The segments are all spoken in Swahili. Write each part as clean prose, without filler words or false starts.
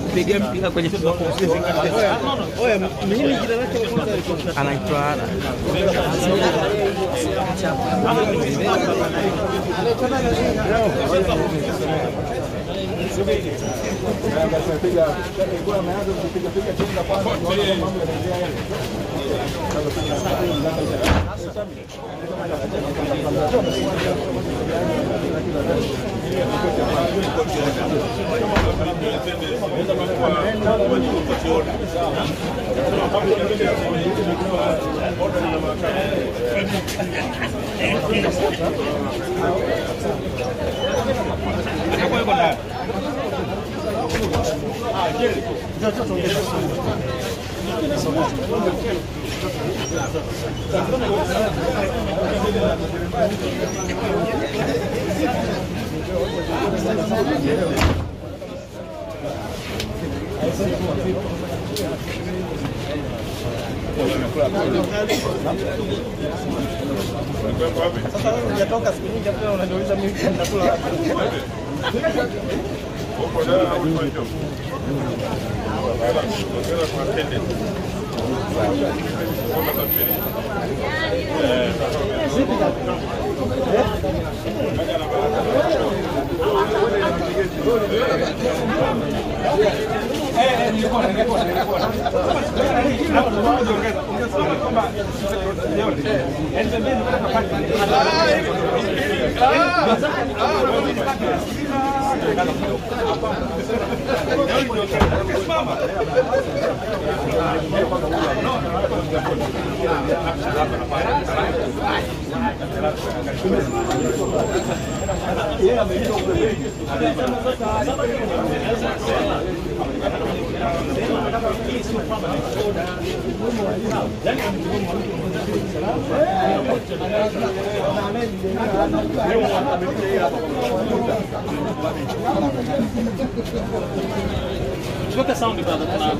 kupiga mpira kwenye football course. Oya, mimi jina lake Anaitwa sasa hujatoka siku nyingi hapo unaniuliza mimi nitakula wapi? Toka sound brother kuna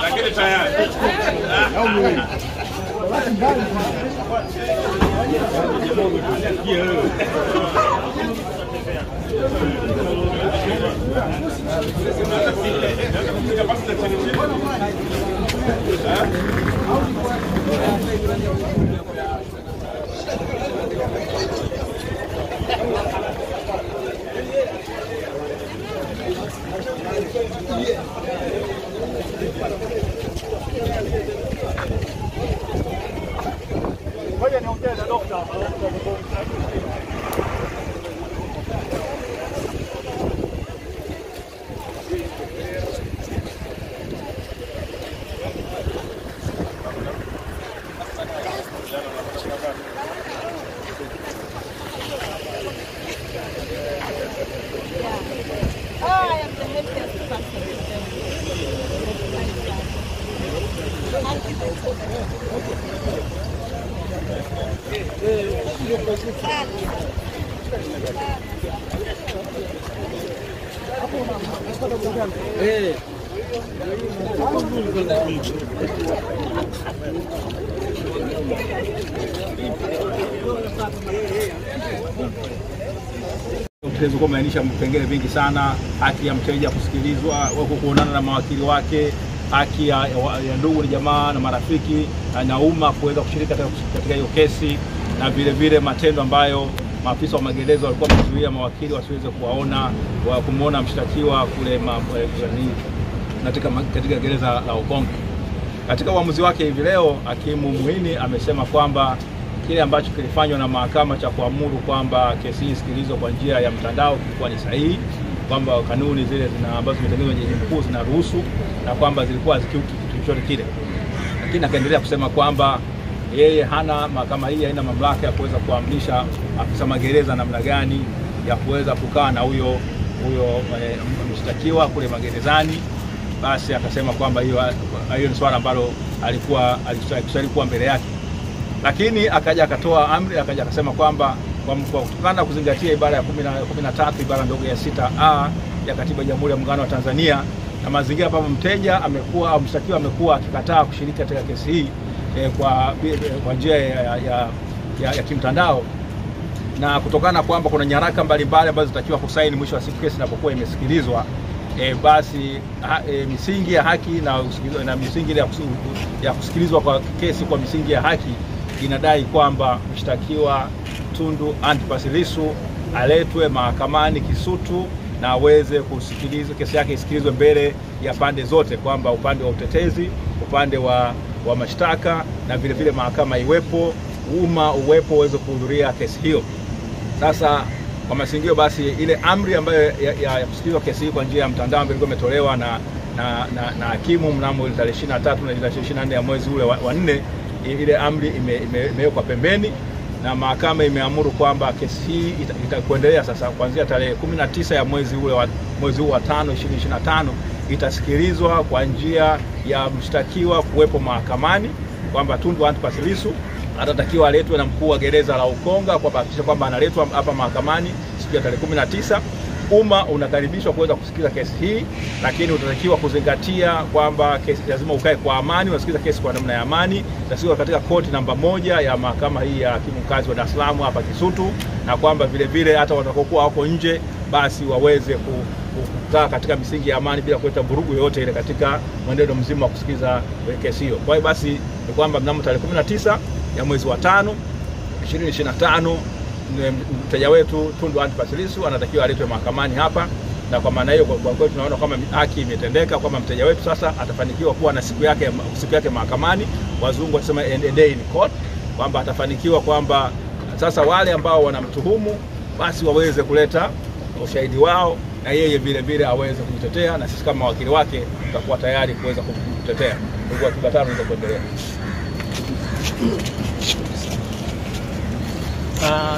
lakini tayari ngoja niongee na dokta. Mchezo kwa maanisha vipengele vingi sana, haki ya mteja kusikilizwa, kuonana na mawakili wake, haki ya ndugu na jamaa na marafiki na umma kuweza kushiriki katika hiyo kesi, na vile vile matendo ambayo maafisa wa magereza walikuwa wamezuia mawakili wasiweze kuwaona wa kumuona mshtakiwa kule katika gereza la Ukonga. Katika uamuzi wake hivi leo, hakimu Muhini amesema kwamba kile ambacho kilifanywa na mahakama cha kuamuru kwamba kesi hii isikilizwe kwa njia ya mtandao kilikuwa ni sahihi, kwamba kanuni zile ambazo zimetengenezwa na Jaji Mkuu zinaruhusu na kwamba zilikuwa zikiuki kitu chochote kile. Lakini akaendelea kusema kwamba yeye mahakama hii haina mamlaka ya kuweza kuamrisha afisa magereza namna gani ya kuweza kukaa na huyo mshtakiwa kule magerezani, basi akasema kwamba hiyo ni swala ambalo alikuwa mbele yake. Lakini akaja akatoa amri, akaja akasema kwamba kwa kutokana na kuzingatia ibara ya 13 ibara ndogo ya 6A ya Katiba ya Jamhuri ya Muungano wa Tanzania na mazingira ambapo mteja amekuwa au mshtakiwa amekuwa akikataa kushiriki katika kesi hii kwa njia ya kimtandao, na kutokana kwamba kuna nyaraka mbalimbali ambazo zitakiwa kusaini mwisho wa siku kesi inapokuwa imesikilizwa, basi misingi ya haki na misingi ya kusikilizwa kwa kesi kwa misingi ya haki inadai kwamba mshtakiwa Tundu Antipas Lissu aletwe mahakamani Kisutu na aweze kusikilizwa, kesi yake isikilizwe mbele ya pande zote, kwamba upande wa utetezi, upande wa mashtaka na vile vile mahakama iwepo, umma uwepo uweze kuhudhuria kesi hiyo. Sasa kwa masingio basi ile amri ambayo ya kusikilizwa kesi hii kwa njia ya mtandao ambayo ilikuwa imetolewa na hakimu mnamo tarehe 23 na 24 ya mwezi ule wa 4, ile amri imewekwa pembeni na mahakama imeamuru kwamba kesi hii itakuendelea sasa kuanzia tarehe 19 ya mwezi huu wa 5 2025 itasikilizwa kwa njia ya mshtakiwa kuwepo mahakamani, kwamba Tundu Antipas Lissu atatakiwa aletwe na mkuu wa gereza la Ukonga kwa kuhakikisha kwamba analetwa hapa mahakamani siku ya tarehe 19. Umma unakaribishwa kuweza kusikiliza kesi hii, lakini utatakiwa kuzingatia kwamba kesi lazima ukae kwa amani, unasikiliza kesi kwa namna ya amani, itasikilizwa katika koti namba 1 ya mahakama hii ya hakimu mkazi wa Dar es Salaam hapa Kisutu, na kwamba vile vile hata watakaokuwa wako nje basi waweze kukaa katika misingi ya amani bila kuleta vurugu yoyote ile katika mwenendo mzima wa kusikiliza kesi hiyo. Kwa hiyo basi ni kwamba mnamo tarehe 19 ya mwezi wa 5 2025 mteja wetu Tundu Antipas Lissu anatakiwa aletwe mahakamani hapa, na kwa maana hiyo kwa kweli tunaona kama haki imetendeka, kwamba mteja wetu sasa atafanikiwa kuwa na siku yake mahakamani. Wazungu wanasema a day in court, kwamba atafanikiwa kwamba sasa wale ambao wanamtuhumu basi waweze kuleta ushahidi wao na yeye vile vile aweze kujitetea, na sisi kama wakili wake tutakuwa tayari kuweza kumtetea. Ndugu wa Kibatano, ndio kuendelea.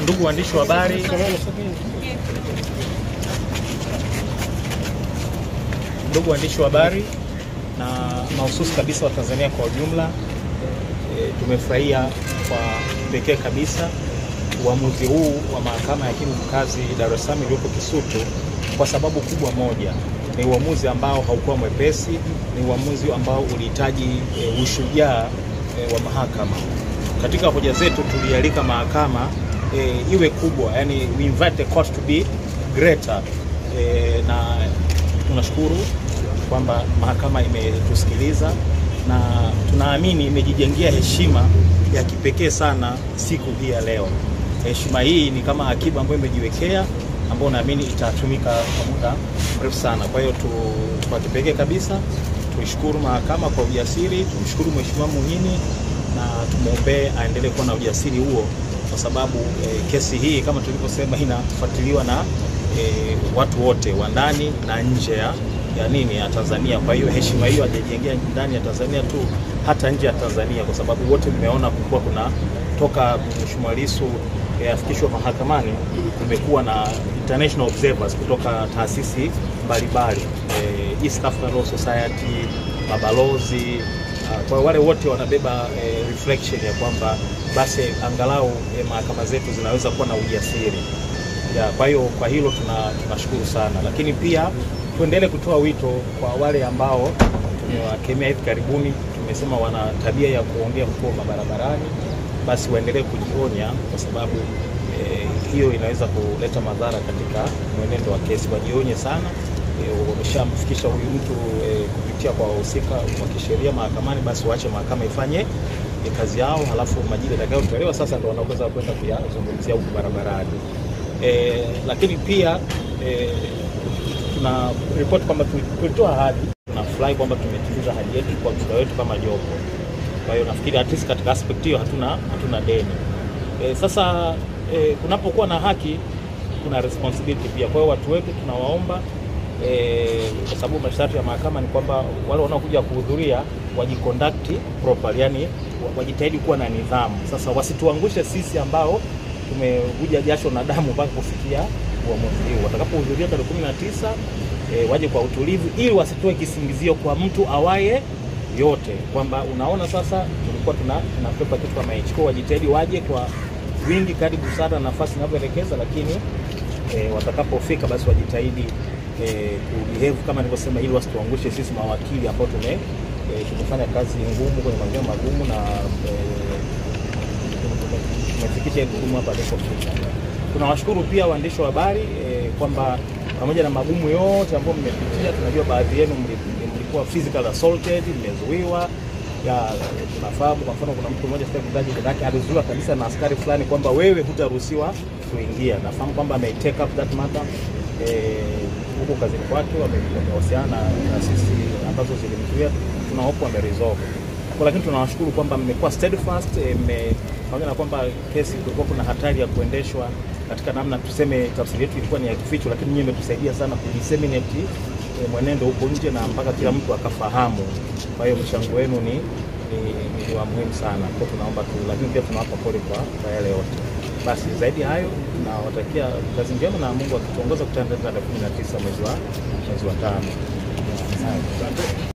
Ndugu waandishi wa habari, na mahususi kabisa wa Tanzania kwa ujumla, tumefurahia kwa pekee kabisa uamuzi huu wa mahakama ya hakimu mkazi Dar es Salaam iliyopo Kisutu, kwa sababu kubwa moja, ni uamuzi ambao haukuwa mwepesi, ni uamuzi ambao ulihitaji ushujaa wa mahakama. Katika hoja zetu tulialika mahakama iwe kubwa, yani we invite the court to be greater, na tunashukuru kwamba mahakama imetusikiliza na tunaamini imejijengea heshima ya kipekee sana siku hii ya leo. Heshima hii ni kama akiba ambayo imejiwekea, ambayo naamini itatumika kwa muda mrefu sana. Kwa hiyo kwa kipekee kabisa tuishukuru mahakama kwa ujasiri, tumshukuru Mheshimiwa Muhini na tumuombe aendelee kuwa na ujasiri huo, kwa sababu kesi hii kama tulivyosema inafuatiliwa na watu wote wa ndani na nje ya Tanzania. Kwa hiyo heshima hiyo hajajengea ndani ya Tanzania tu, hata nje ya Tanzania, kwa sababu wote mmeona kulikuwa kuna toka Mheshimiwa Lissu afikishwa mahakamani, kumekuwa na international observers kutoka taasisi mbalimbali, East African Law Society, mabalozi. Kwa wale wote wanabeba reflection ya kwamba basi angalau mahakama zetu zinaweza kuwa na ujasiri. Kwa hiyo kwa hilo tunashukuru sana, lakini pia tuendelee kutoa wito kwa wale ambao tumewakemea hivi karibuni, tumesema wana tabia ya kuongea huko barabarani, basi waendelee kujionya, kwa sababu hiyo inaweza kuleta madhara katika mwenendo wa kesi. Wajionye sana, wameshamfikisha huyu mtu kupitia kwa wahusika wa kisheria mahakamani, basi waache mahakama ifanye kazi yao, halafu majibu yatakayotolewa sasa ndio wanaweza kwenda kuyazungumzia huko barabarani. Lakini pia tuna report kwamba tulitoa ahadi, tunafurahi kwamba tumetimiza ahadi yetu kwa muda wetu kama jopo. Kwa hiyo nafikiri at least katika aspect hiyo hatuna deni. Sasa kunapokuwa na haki kuna responsibility pia. Kwa hiyo watu wetu tunawaomba, kwa sababu masharti ya mahakama ni kwamba wale wanaokuja kuhudhuria wajiconduct properly, yani wajitahidi kuwa na nidhamu. Sasa wasituangushe sisi ambao tumevuja jasho na damu mpaka kufikia uamuzi huu. Watakapohudhuria tarehe 19 waje kwa utulivu ili wasitoe kisingizio kwa mtu awaye yote, kwamba unaona sasa tulikuwa tunapepa kitu kama hicho, kwa wajitahidi waje kwa wingi kadri busara nafasi inavyoelekeza, lakini watakapofika basi wajitahidi kubehave kama nilivyosema, ili wasituangushe sisi mawakili ambao tumefanya kazi ngumu kwenye maeneo magumu na tumefikisha elimu hapa leo. Tunawashukuru pia waandishi wa habari kwamba pamoja na magumu yote ambayo mmepitia, tunajua baadhi yenu mlikuwa physical assaulted, mmezuiwa. Tunafahamu kwa mfano kuna mtu mmoja sasa mtaji yake alizuiwa kabisa na askari fulani kwamba wewe hutaruhusiwa kuingia. Nafahamu kwamba ame take up that matter huko kazini kwake, wamehusiana na sisi ambazo zilimzuia, tunahope wameresolve. Kwa lakini tunawashukuru kwamba mmekuwa steadfast, pamoja na kwamba kesi kulikuwa kuna hatari ya kuendeshwa katika namna tuseme tafsiri yetu ilikuwa ni ya kificho, lakini nyinyi mmetusaidia sana kudisseminate mwenendo huko nje na mpaka kila mtu akafahamu. Kwa hiyo mchango wenu ni wa muhimu sana. Kwa tunaomba tu, lakini pia tunawapa pole kwa yale yote. Basi zaidi hayo tunawatakia kazi njema na Mungu akituongoza kutana tarehe 19 mwezi wa 5. Asante.